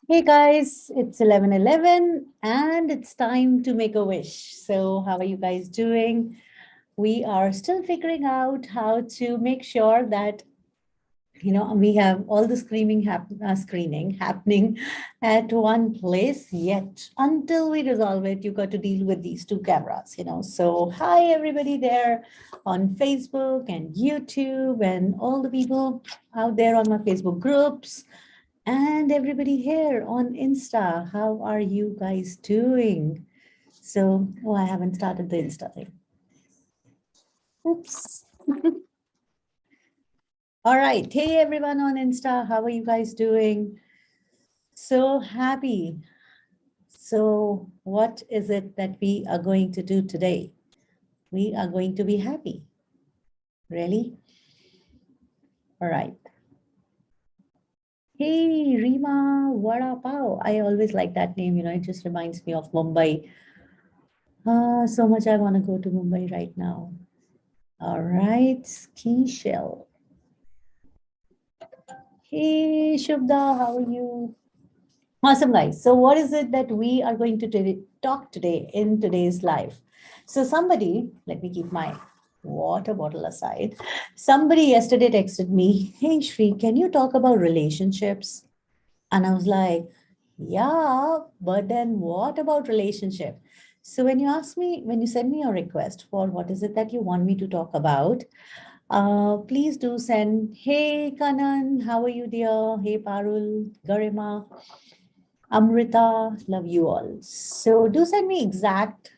Hey guys, it's 11:11 and it's time to make a wish. So, how are you guys doing? We are still figuring out how to make sure that we have all the screening happening at one place. Yet, until we resolve it, you got to deal with these two cameras. So, hi everybody there on Facebook and YouTube and all the people out there on my Facebook groups. And everybody here on Insta, how are you guys doing? So, oh, I haven't started the Insta thing. Oops. All right. Hey, everyone on Insta, how are you guys doing? So happy. So, what is it that we are going to do today? We are going to be happy. Really? All right. Hey, Rima Vada Pav. I always like that name. It just reminds me of Mumbai. So much I want to go to Mumbai right now. All right, ski shell. Hey, Shubda, how are you? Awesome, guys. So, what is it that we are going to talk today in today's live? So, let me keep my water bottle aside. Somebody yesterday texted me, "Hey, Shree, can you talk about relationships?" And I was like, yeah, but then what about relationship? So, when you send me a request for what is it that you want me to talk about, please do send, hey Kanan, how are you, dear? Hey Parul, Garima, Amrita, love you all. So do send me exact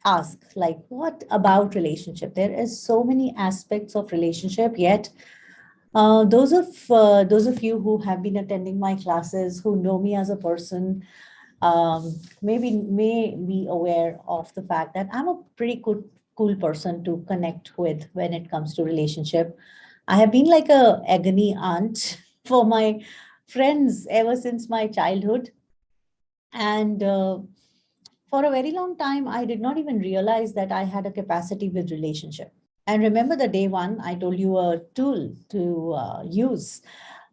ask, like what about relationship? There is so many aspects of relationship, yet those of you who have been attending my classes, who know me as a person, maybe may be aware of the fact that I'm a pretty good, cool person to connect with when it comes to relationship. I have been like a agony aunt for my friends ever since my childhood, and for a very long time, I did not even realize that I had a capacity with relationship. And remember the day one, I told you a tool to use,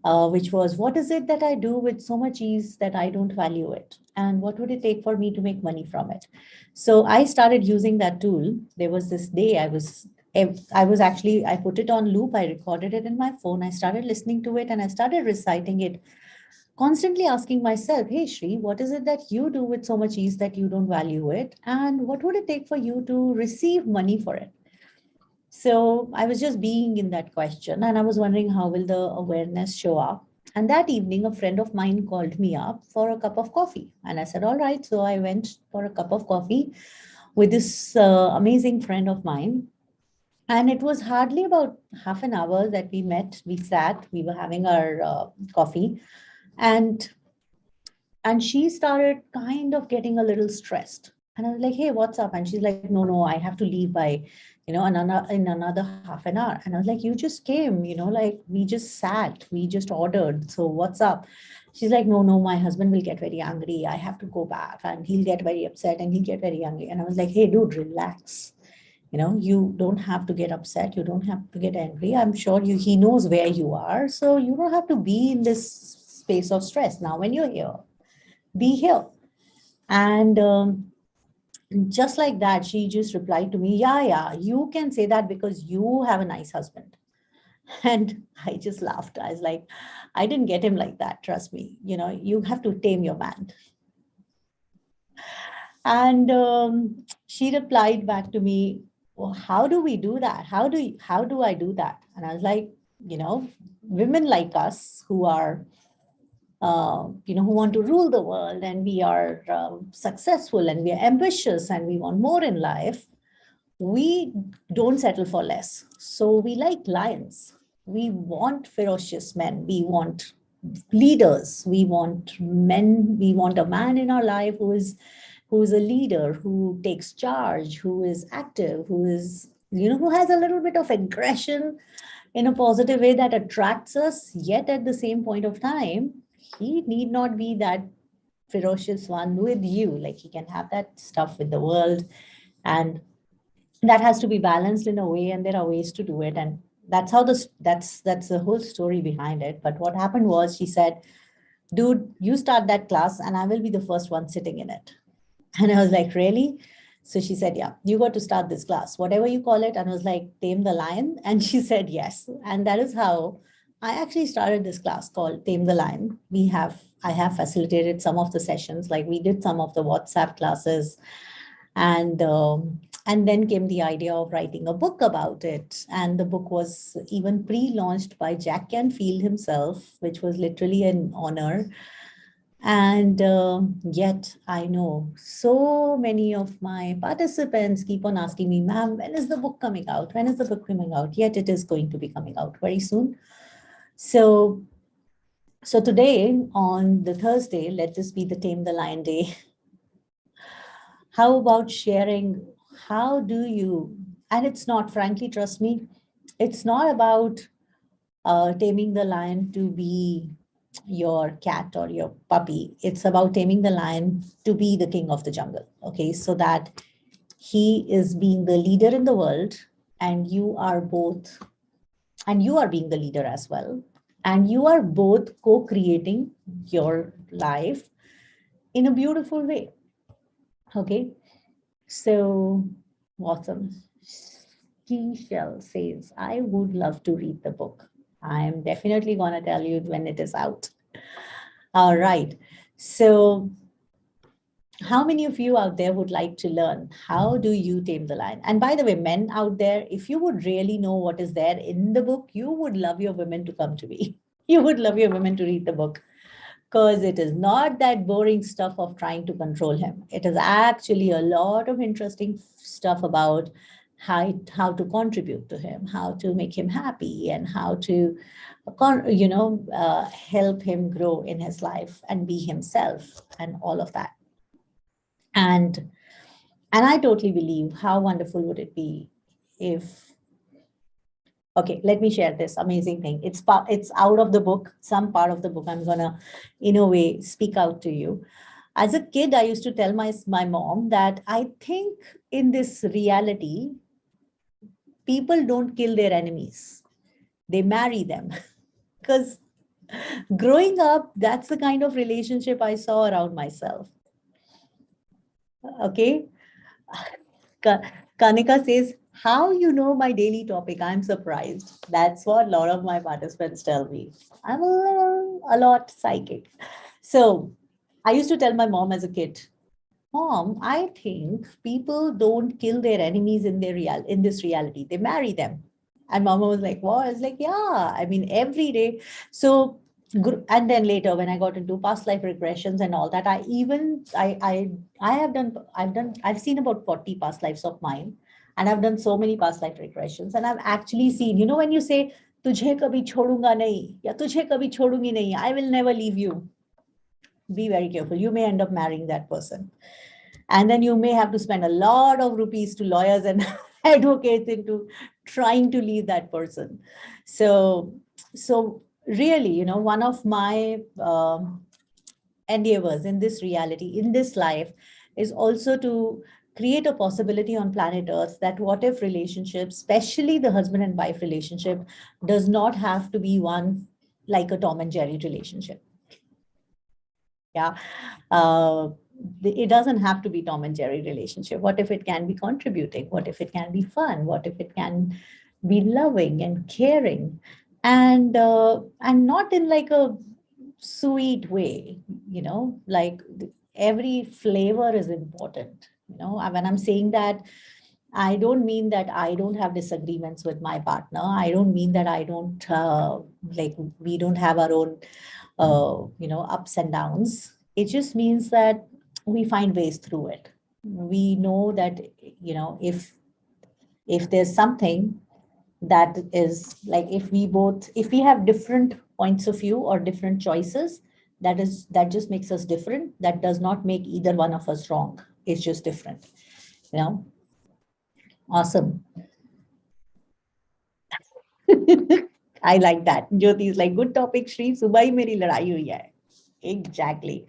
which was what is it that I do with so much ease that I don't value it? And what would it take for me to make money from it? So I started using that tool. There was this day I put it on loop. I recorded it in my phone. I started listening to it and I started reciting it, constantly asking myself, hey, Shri, what is it that you do with so much ease that you don't value it? And what would it take for you to receive money for it? So I was just being in that question and I was wondering how will the awareness show up? And that evening, a friend of mine called me up for a cup of coffee. And I said, all right. So I went for a cup of coffee with this amazing friend of mine. And it was hardly about half an hour that we met. We sat, we were having our coffee. And she started kind of getting a little stressed. And I was like, hey, what's up? And she's like, no, I have to leave by, in another half an hour. And I was like, you just came, like we just sat, we just ordered. So what's up? She's like, no, my husband will get very angry. I have to go back and he'll get very upset and he'll get very angry. And I was like, hey, dude, relax. You don't have to get upset. You don't have to get angry. I'm sure he knows where you are. So you don't have to be in this space of stress. Now, when you're here, be here. And just like that, she just replied to me, yeah, you can say that because you have a nice husband. And I just laughed. I was like, I didn't get him like that. Trust me. You have to tame your man. And she replied back to me, well, how do we do that? How do I do that? And I was like, women like us who are, who want to rule the world, and we are successful, and we are ambitious, and we want more in life, we don't settle for less. So we like lions. We want ferocious men. We want leaders. We want men. We want a man in our life who is a leader, who takes charge, who is active, who is, who has a little bit of aggression in a positive way that attracts us. Yet at the same point of time, he need not be that ferocious one with you. Like, he can have that stuff with the world, and that has to be balanced in a way, and there are ways to do it. And that's how that's the whole story behind it. But what happened was, she said, dude, you start that class and I will be the first one sitting in it. And I was like, really? So she said, yeah, you got to start this class, whatever you call it. And I was like, Tame the Lion. And she said, yes. And that is how I actually started this class called Tame the Lion. I have facilitated some of the sessions, like we did some of the WhatsApp classes. And then came the idea of writing a book about it. And the book was even pre-launched by Jack Canfield himself, which was literally an honor. And yet I know so many of my participants keep on asking me, ma'am, when is the book coming out? When is the book coming out? Yet it is going to be coming out very soon. So today, on the Thursday, let this be the Tame the Lion Day. How about sharing? How do you, and it's not, frankly, trust me, it's not about taming the lion to be your cat or your puppy. It's about taming the lion to be the king of the jungle. Okay, so that he is being the leader in the world, and you are both, and you are being the leader as well. And you are both co-creating your life in a beautiful way. Okay, so awesome. Seashell says, I would love to read the book. I'm definitely going to tell you when it is out. All right. So how many of you out there would like to learn how do you tame the lion? And by the way, men out there, if you would really know what is there in the book, you would love your women to come to me. You would love your women to read the book, because it is not that boring stuff of trying to control him. It is actually a lot of interesting stuff about how to contribute to him, how to make him happy, and how to, help him grow in his life and be himself and all of that. And I totally believe, how wonderful would it be if, okay, let me share this amazing thing. It's out of the book, some part of the book. I'm gonna, in a way, speak out to you. As a kid, I used to tell my mom that I think in this reality, people don't kill their enemies, they marry them. Because growing up, that's the kind of relationship I saw around myself. Okay. Kanika says, how you know my daily topic? I'm surprised. That's what a lot of my participants tell me. I'm a lot psychic. So I used to tell my mom as a kid, Mom, I think people don't kill their enemies in this reality. They marry them. And Mama was like, what? I was like, yeah, I mean, every day. So, and then later when I got into past life regressions and all that, I've seen about 40 past lives of mine, and I've done so many past life regressions. And I've actually seen, when you say, Tujhe kabhi chhodunga nahi, ya tujhe kabhi chhodungi nahi, I will never leave you. Be very careful. You may end up marrying that person. And then you may have to spend a lot of rupees to lawyers and advocates into trying to leave that person. So really, one of my endeavors in this reality, in this life, is also to create a possibility on planet Earth that what if relationship, especially the husband and wife relationship, does not have to be one like a Tom and Jerry relationship. Yeah. It doesn't have to be Tom and Jerry relationship. What if it can be contributing? What if it can be fun? What if it can be loving and caring, and not in like a sweet way, like every flavor is important. When I'm saying that, I don't mean that I don't have disagreements with my partner. I don't mean that I don't we don't have our own ups and downs. It just means that we find ways through it. We know that if there's something that is like, if we have different points of view or different choices, that just makes us different. That does not make either one of us wrong. It's just different. Awesome. I like that. Jyoti is like, good topic, Shri. Subah hi meri ladai hui hai. Exactly.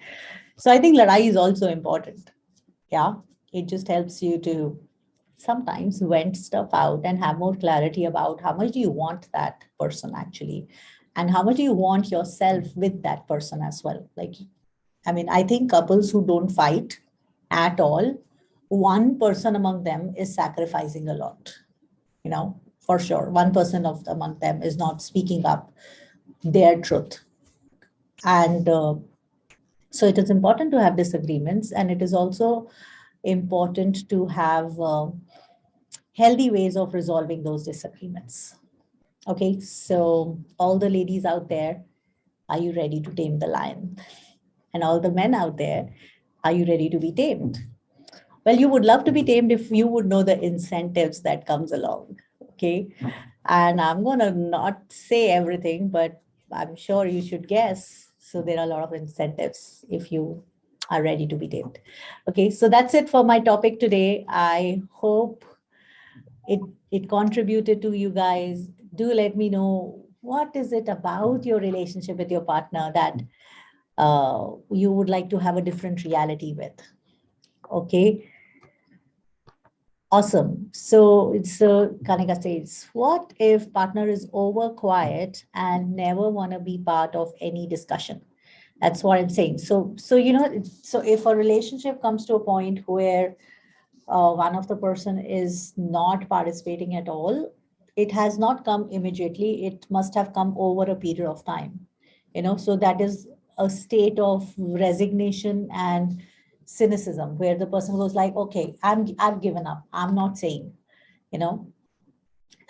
So I think ladai is also important. Yeah. It just helps you to sometimes vent stuff out and have more clarity about how much do you want that person actually, and how much do you want yourself with that person as well. I think couples who don't fight at all, one person among them is sacrificing a lot, for sure. One person among them is not speaking up their truth. And so it is important to have disagreements, and it is also important to have healthy ways of resolving those disagreements. Okay, so all the ladies out there, are you ready to tame the lion? And all the men out there, are you ready to be tamed? Well, you would love to be tamed if you would know the incentives that comes along. Okay, and I'm gonna not say everything, but I'm sure you should guess. So there are a lot of incentives if you are ready to be tamed. Okay, so that's it for my topic today. I hope it contributed to you guys. Do let me know, what is it about your relationship with your partner that you would like to have a different reality with. Okay, awesome. So it's Kanika says, what if partner is over quiet and never want to be part of any discussion? That's what I'm saying. So if a relationship comes to a point where one of the person is not participating at all, it has not come immediately. It must have come over a period of time. So that is a state of resignation and cynicism, where the person goes like, okay, I've given up. I'm not saying, you know.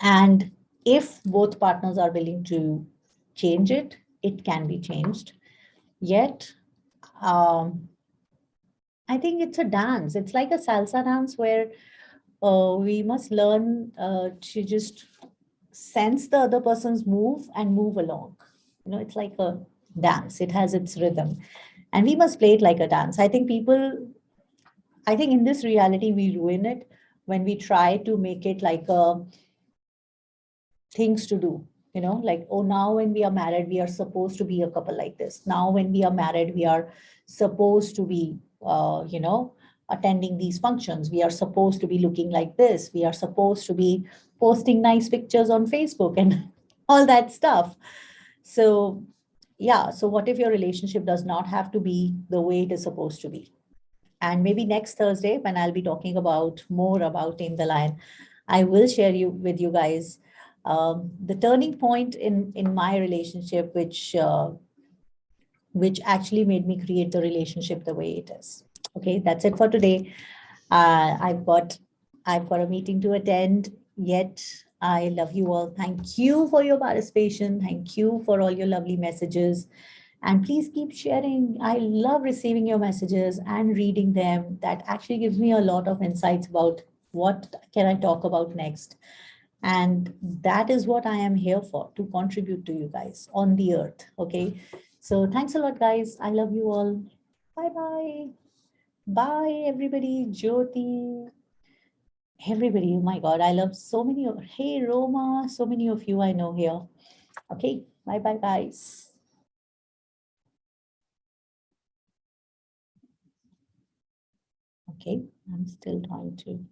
And if both partners are willing to change it, it can be changed. Yet, I think it's a dance. It's like a salsa dance where we must learn to just sense the other person's move and move along. It's like a dance. It has its rhythm, and we must play it like a dance. I think in this reality, we ruin it when we try to make it like a things to do. Like, oh, now when we are married, we are supposed to be a couple like this. Now when we are married, we are supposed to be, attending these functions. We are supposed to be looking like this. We are supposed to be posting nice pictures on Facebook and all that stuff. So yeah, so what if your relationship does not have to be the way it is supposed to be? And maybe next Thursday, when I'll be talking about more about Tame the Lion, I will share with you guys the turning point in my relationship, which actually made me create the relationship the way it is. Okay, that's it for today. I've got a meeting to attend. Yet I love you all. Thank you for your participation. Thank you for all your lovely messages. And please keep sharing. I love receiving your messages and reading them. That actually gives me a lot of insights about what can I talk about next. And that is what I am here for, to contribute to you guys on the earth. Okay. So thanks a lot, guys. I love you all. Bye-bye. Bye, everybody. Jyoti. Everybody. Oh my God. I love so many. Hey, Roma. So many of you I know here. Okay. Bye-bye, guys. Okay. I'm still trying to.